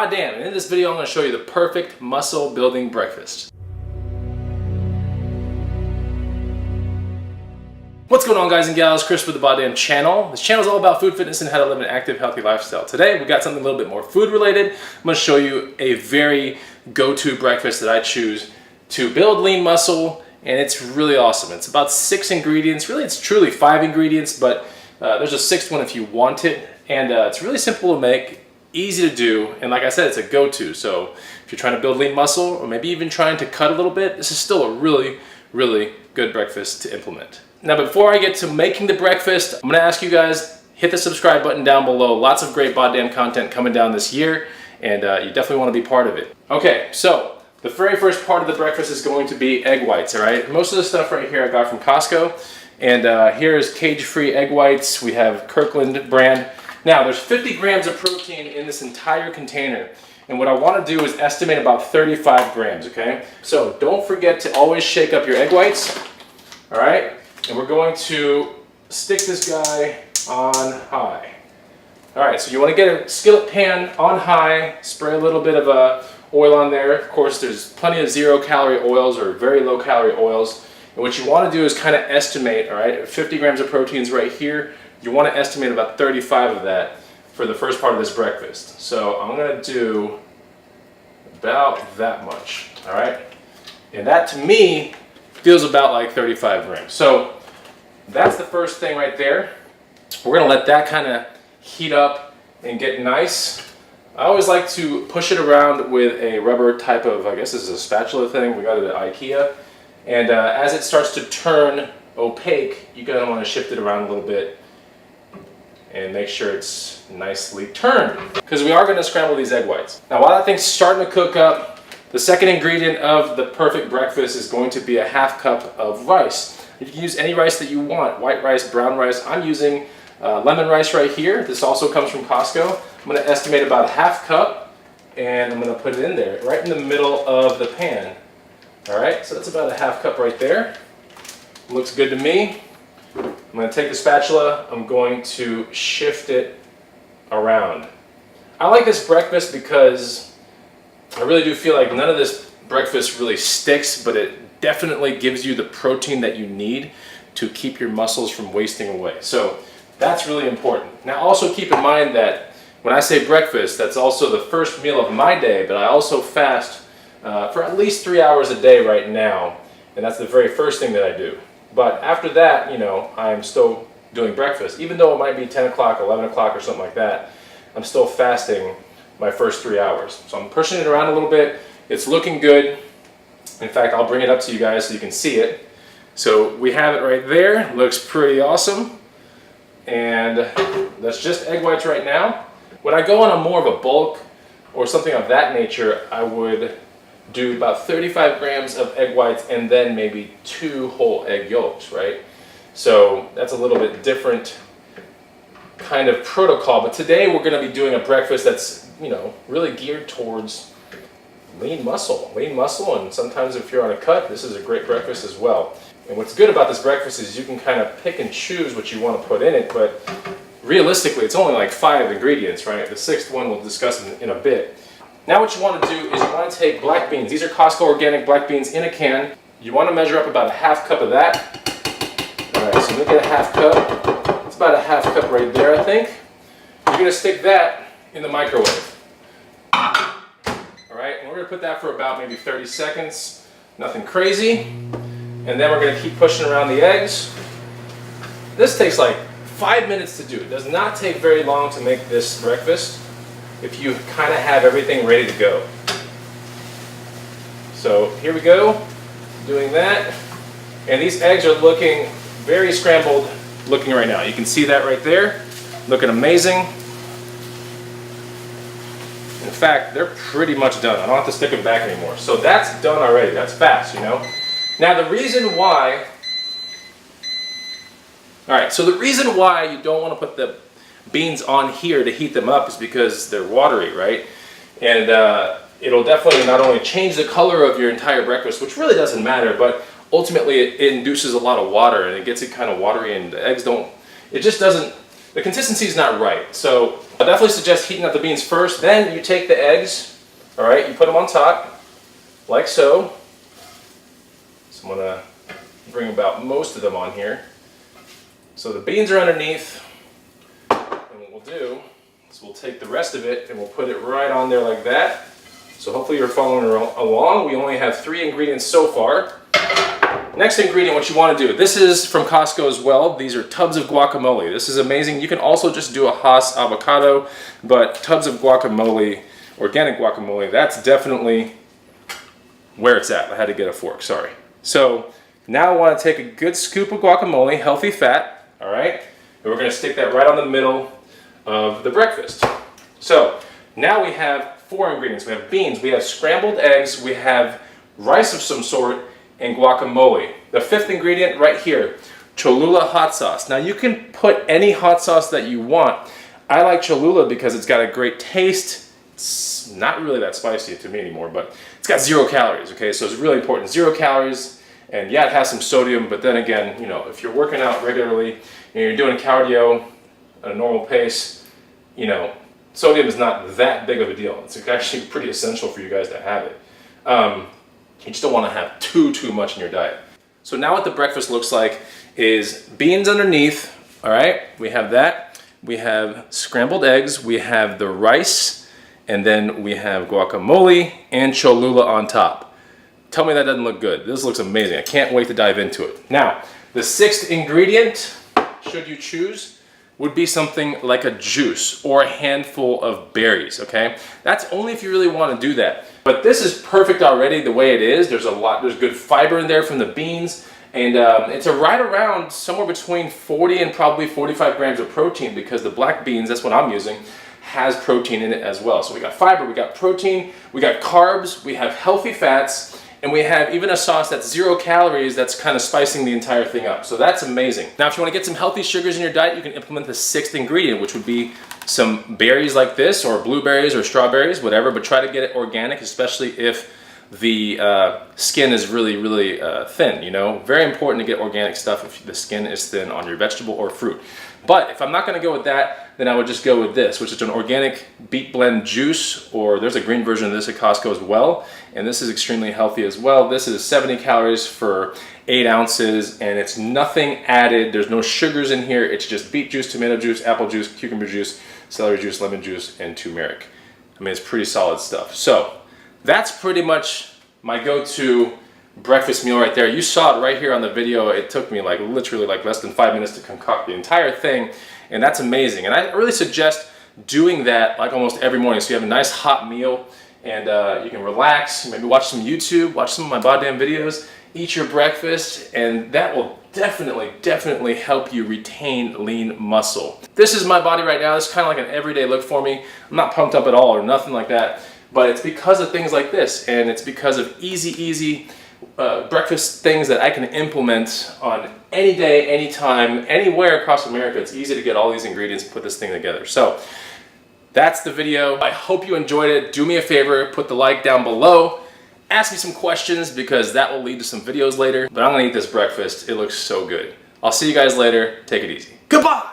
BODDAMN, and in this video I'm going to show you the perfect muscle building breakfast. What's going on, guys and gals? Chris with the BODDAMN channel. This channel is all about food, fitness, and how to live an active, healthy lifestyle. Today we got something a little bit more food related. I'm going to show you a very go-to breakfast that I choose to build lean muscle, and it's really awesome. It's about 6 ingredients. Really, it's truly 5 ingredients, but there's a 6th one if you want it. And it's really simple to make, easy to do, and like I said, it's a go-to. So if you're trying to build lean muscle, or maybe even trying to cut a little bit, this is still a really, really good breakfast to implement. Now, before I get to making the breakfast, I'm gonna ask you guys, hit the subscribe button down below. Lots of great BODDAMN content coming down this year, and you definitely wanna be part of it. Okay, so the very first part of the breakfast is going to be egg whites, all right? Most of the stuff right here I got from Costco, and here's cage-free egg whites. We have Kirkland brand. Now, there's 50 grams of protein in this entire container, and what I want to do is estimate about 35 grams, okay? So don't forget to always shake up your egg whites, all right? And we're going to stick this guy on high. All right, so you want to get a skillet pan on high, spray a little bit of oil on there. Of course, there's plenty of 0-calorie oils or very low-calorie oils, and what you want to do is kind of estimate, all right? 50 grams of protein is right here. You want to estimate about 35 of that for the first part of this breakfast. So I'm going to do about that much, all right? And that to me feels about like 35 grams. So that's the first thing right there. We're going to let that kind of heat up and get nice. I always like to push it around with a rubber type of, I guess this is a spatula thing. We got it at IKEA. And as it starts to turn opaque, you're going to want to shift it around a little bit and make sure it's nicely turned, because we are going to scramble these egg whites. Now, while that thing's starting to cook up, the second ingredient of the perfect breakfast is going to be a half cup of rice. You can use any rice that you want, white rice, brown rice. I'm using lemon rice right here. This also comes from Costco. I'm going to estimate about a half cup, and I'm going to put it in there, right in the middle of the pan. All right, so that's about a half cup right there. Looks good to me. I'm going to take the spatula, I'm going to shift it around. I like this breakfast because I really do feel like none of this breakfast really sticks, but it definitely gives you the protein that you need to keep your muscles from wasting away. So that's really important. Now also keep in mind that when I say breakfast, that's also the first meal of my day, but I also fast for at least 3 hours a day right now, and that's the very first thing that I do. But after that, you know, I'm still doing breakfast. Even though it might be 10 o'clock, 11 o'clock or something like that, I'm still fasting my first 3 hours. So I'm pushing it around a little bit. It's looking good. In fact, I'll bring it up to you guys so you can see it. So we have it right there. Looks pretty awesome. And that's just egg whites right now. When I go on a more of a bulk or something of that nature, I would do about 35 grams of egg whites and then maybe 2 whole egg yolks, right? So that's a little bit different kind of protocol, but today we're going to be doing a breakfast that's, you know, really geared towards lean muscle, and sometimes if you're on a cut, this is a great breakfast as well. And what's good about this breakfast is you can kind of pick and choose what you want to put in it, but realistically it's only like 5 ingredients, right? The 6th one we'll discuss in a bit. Now what you want to do is you want to take black beans. These are Costco organic black beans in a can. You want to measure up about a half cup of that. All right, so look at a half cup. It's about a half cup right there, I think. You're going to stick that in the microwave. All right, and we're going to put that for about maybe 30 seconds. Nothing crazy. And then we're going to keep pushing around the eggs. This takes like 5 minutes to do. It does not take very long to make this breakfast if you kind of have everything ready to go. So here we go, doing that. And these eggs are looking very scrambled looking right now. You can see that right there, looking amazing. In fact, they're pretty much done. I don't have to stick them back anymore. So that's done already, that's fast, you know. Now the reason why, all right, so the reason why you don't want to put the beans on here to heat them up is because they're watery, right? And it'll definitely not only change the color of your entire breakfast, which really doesn't matter, but ultimately it induces a lot of water and it gets it kind of watery, and the eggs don't, it just doesn't, the consistency is not right. So I definitely suggest heating up the beans first, then you take the eggs, all right, you put them on top, like so. So I'm gonna bring about most of them on here. So the beans are underneath, and what we'll do is we'll take the rest of it and we'll put it right on there like that. So hopefully you're following along. We only have 3 ingredients so far. Next ingredient, what you want to do, this is from Costco as well. These are tubs of guacamole. This is amazing. You can also just do a Hass avocado, but tubs of guacamole, organic guacamole, that's definitely where it's at. I had to get a fork, sorry. So now I want to take a good scoop of guacamole, healthy fat, all right? And we're going to stick that right on the middle of the breakfast. So now we have 4 ingredients. We have beans, we have scrambled eggs, we have rice of some sort, and guacamole. The 5th ingredient right here, Cholula Hot Sauce. Now you can put any hot sauce that you want. I like Cholula because it's got a great taste. It's not really that spicy to me anymore, but it's got 0 calories, okay? So it's really important, 0 calories, and yeah, it has some sodium, but then again, you know, if you're working out regularly and you're doing cardio at a normal pace, you know, sodium is not that big of a deal. It's actually pretty essential for you guys to have it. You just don't want to have too much in your diet. So now what the breakfast looks like is beans underneath, all right? We have that. We have scrambled eggs, we have the rice, and then we have guacamole and Cholula on top. Tell me that doesn't look good. This looks amazing. I can't wait to dive into it. Now, the 6th ingredient, should you choose, would be something like a juice or a handful of berries, okay? That's only if you really want to do that. But this is perfect already the way it is. There's good fiber in there from the beans, and it's right around somewhere between 40 and probably 45 grams of protein, because the black beans, that's what I'm using, has protein in it as well. So we got fiber, we got protein, we got carbs, we have healthy fats, and we have even a sauce that's 0 calories that's kind of spicing the entire thing up. So that's amazing. Now, if you want to get some healthy sugars in your diet, you can implement the 6th ingredient, which would be some berries like this, or blueberries or strawberries, whatever, but try to get it organic, especially if the skin is really thin, you know? Very important to get organic stuff if the skin is thin on your vegetable or fruit. But if I'm not gonna go with that, then I would just go with this, which is an organic beet blend juice, or there's a green version of this at Costco as well, and this is extremely healthy as well. This is 70 calories for 8 ounces, and it's nothing added. There's no sugars in here. It's just beet juice, tomato juice, apple juice, cucumber juice, celery juice, lemon juice, and turmeric. I mean, it's pretty solid stuff. So that's pretty much my go-to breakfast meal right there. You saw it right here on the video. It took me literally less than 5 minutes to concoct the entire thing, and that's amazing. And I really suggest doing that like almost every morning, so you have a nice hot meal, and you can relax, maybe watch some YouTube, watch some of my BODDAMN videos, eat your breakfast, and that will definitely help you retain lean muscle. This is my body right now. It's kind of like an everyday look for me. I'm not pumped up at all or nothing like that, but it's because of things like this, and it's because of easy breakfast things that I can implement on any day, anytime, anywhere across America. It's easy to get all these ingredients and put this thing together. So that's the video. I hope you enjoyed it. Do me a favor, put the like down below. Ask me some questions, because that will lead to some videos later. But I'm gonna eat this breakfast. It looks so good. I'll see you guys later. Take it easy. Goodbye!